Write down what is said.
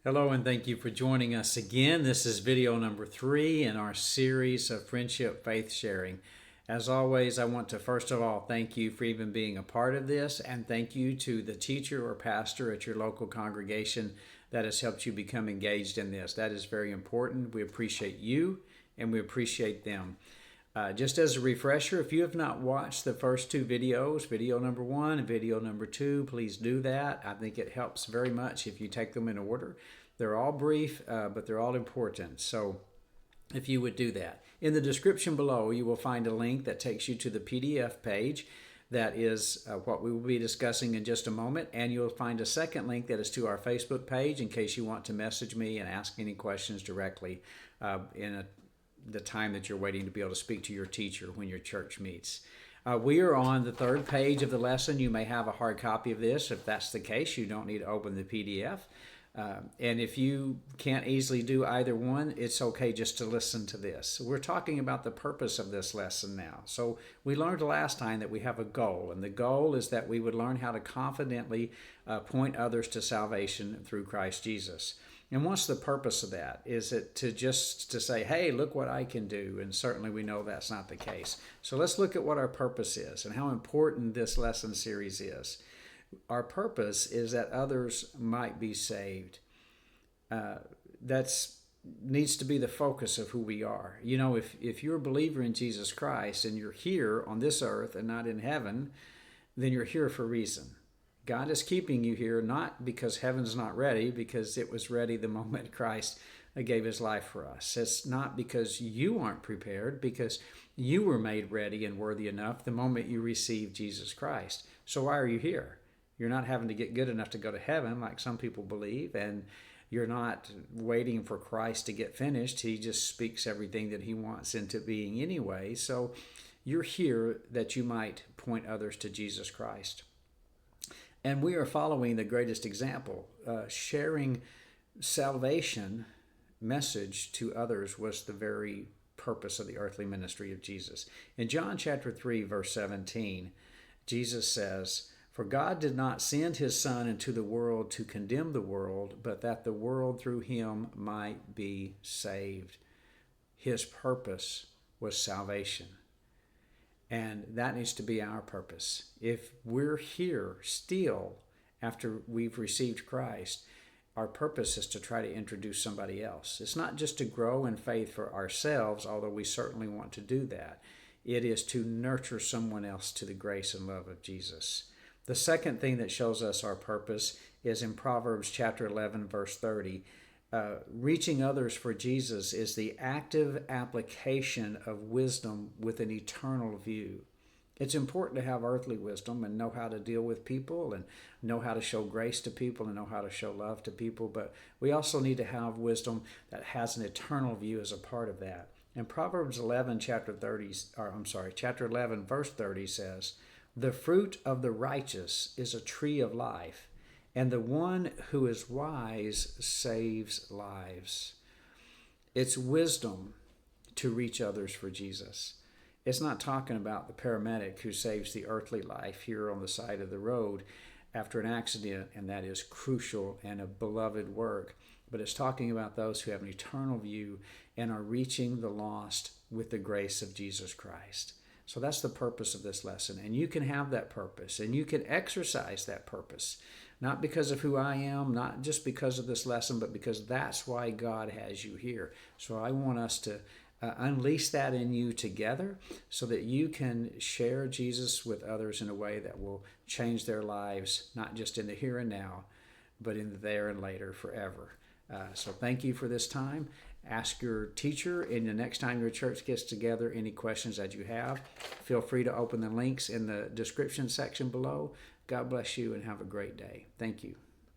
Hello, and thank you for joining us again. This is video number 3 in our series of friendship faith sharing. As always, I want to first of all thank you for even being a part of this, and thank you to the teacher or pastor at your local congregation that has helped you become engaged in this. That is very important. We appreciate you and we appreciate them. Just as a refresher, if you have not watched the first two videos, video number 1 and video number 2, please do that. I think it helps very much if you take them in order. They're all brief, but they're all important. So if you would do that. In the description below, you will find a link that takes you to the PDF page. That is what we will be discussing in just a moment. And you'll find a second link that is to our Facebook page in case you want to message me and ask any questions directly the time that you're waiting to be able to speak to your teacher when your church meets. We are on the third page of the lesson. You may have a hard copy of this. If that's the case, you don't need to open the PDF. And if you can't easily do either one, it's okay just to listen to this. We're talking about the purpose of this lesson now. So we learned last time that we have a goal, and the goal is that we would learn how to confidently point others to salvation through Christ Jesus. And what's the purpose of that? Is it to say, hey, look what I can do? And certainly we know that's not the case. So let's look at what our purpose is and how important this lesson series is. Our purpose is that others might be saved. That needs to be the focus of who we are. You know, if you're a believer in Jesus Christ and you're here on this earth and not in heaven, then you're here for a reason. God is keeping you here not because heaven's not ready, because it was ready the moment Christ gave his life for us. It's not because you aren't prepared, because you were made ready and worthy enough the moment you received Jesus Christ. So why are you here? You're not having to get good enough to go to heaven like some people believe, and you're not waiting for Christ to get finished. He just speaks everything that he wants into being anyway. So you're here that you might point others to Jesus Christ. And we are following the greatest example. Sharing salvation message to others was the very purpose of the earthly ministry of Jesus. In John chapter 3, verse 17, Jesus says, "For God did not send his Son into the world to condemn the world, but that the world through him might be saved." His purpose was salvation. And that needs to be our purpose. If we're here still after we've received Christ, our purpose is to try to introduce somebody else. It's not just to grow in faith for ourselves, although we certainly want to do that. It is to nurture someone else to the grace and love of Jesus. The second thing that shows us our purpose is in Proverbs chapter 11, verse 30. Reaching others for Jesus is the active application of wisdom with an eternal view. It's important to have earthly wisdom and know how to deal with people and know how to show grace to people and know how to show love to people, but we also need to have wisdom that has an eternal view as a part of that. And Proverbs 11, chapter 11, verse 30 says, "The fruit of the righteous is a tree of life, and the one who is wise saves lives." It's wisdom to reach others for Jesus. It's not talking about the paramedic who saves the earthly life here on the side of the road after an accident, and that is crucial and a beloved work. But it's talking about those who have an eternal view and are reaching the lost with the grace of Jesus Christ. So that's the purpose of this lesson. And you can have that purpose, and you can exercise that purpose. Not because of who I am, not just because of this lesson, but because that's why God has you here. So I want us to unleash that in you together so that you can share Jesus with others in a way that will change their lives, not just in the here and now, but in the there and later forever. So thank you for this time. Ask your teacher, and the next time your church gets together, any questions that you have, feel free to open the links in the description section below. God bless you and have a great day. Thank you.